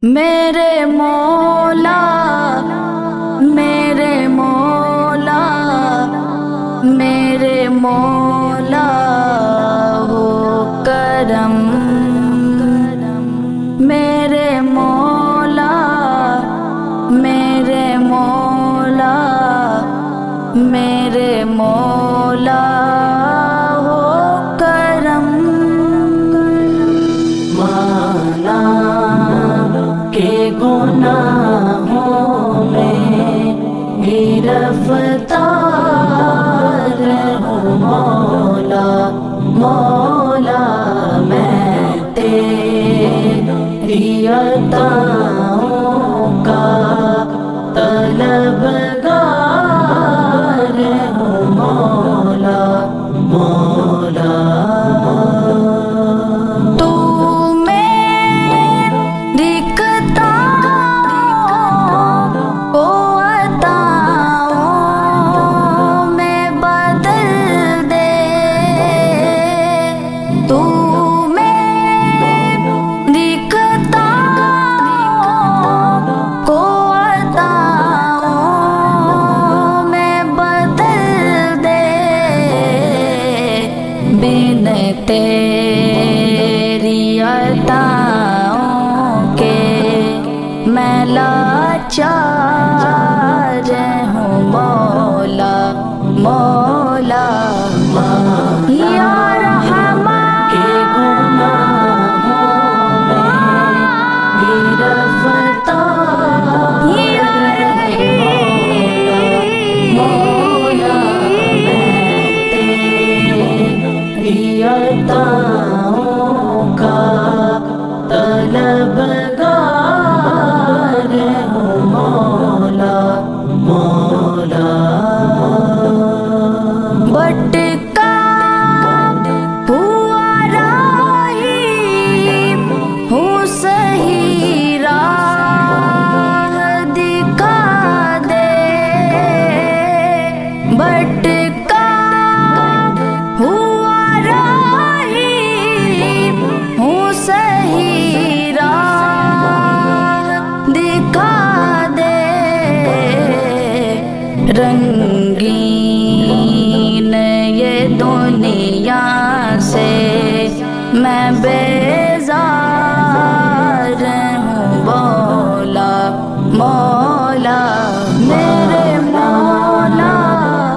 میرے مولا میرے مولا میرے مولا ہو کرم، میرے مولا میرے مولا میرے مولا ہو کرم۔ مانا کے گناہوں میں گرفتار ہوں مولا، مولا میں تیری عطاؤں کا طلبگار ہوں مولا، مولا۔ بن تیری عطاؤں کے میں لاچار ہوں مولا، مولا یا رحمان کے گناہوں میں گرفتار یا رحیم مولا میں تیری عطاؤں کا طلبگار ہوں مولا، مولا۔ بٹکا ہوا راہی ہوں صحیح راہ دکھا دے، بٹکا ہوا راہی ہوں صحیح راہ دکھا دے، رنگین یہ دنیا سے میں بیزار ہوں مولا، مولا میرے مولا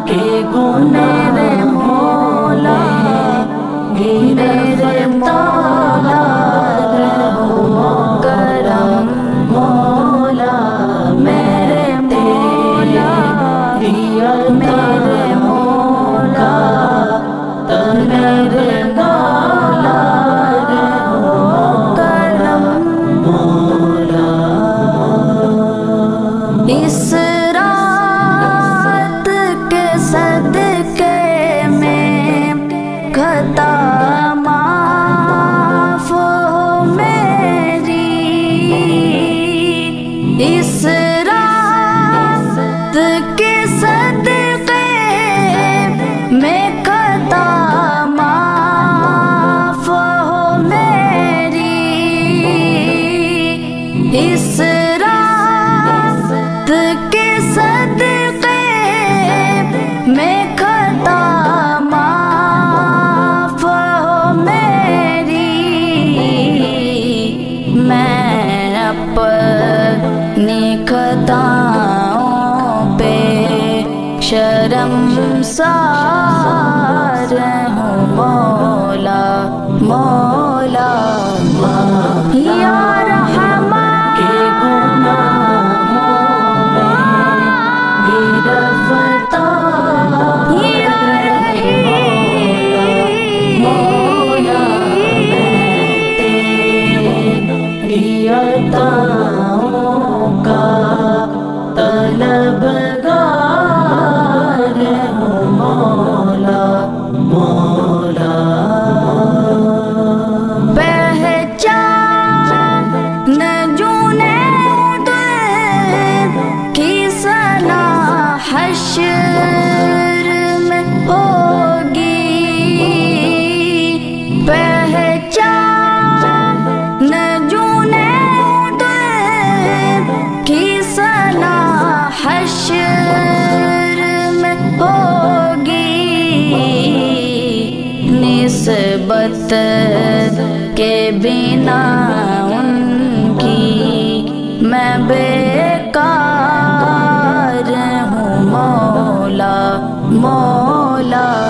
کے میرے مولا میرے مولا ہو کرم، مولا میرے مولا میرے مولا میرے مولا ہو کرم، مولا۔ اس رات کے صدقے میں خطا معاف ہو میری، اس رات کے صدقے میں خطا معاف ہو میری، اس رات کے صدقے میں خطا معاف ہو میری، میں اپنی خطاؤں پہ شرمسار ہوں مولا، مولا یا رحمان کے گناہوں میں گرفتار یا رحیم مولا میں تیری عطاؤں کا طلبگار ہوں مولا، مولا۔ پہچان صفت کے بنا ان کی میں بیکار ہوں مولا مولا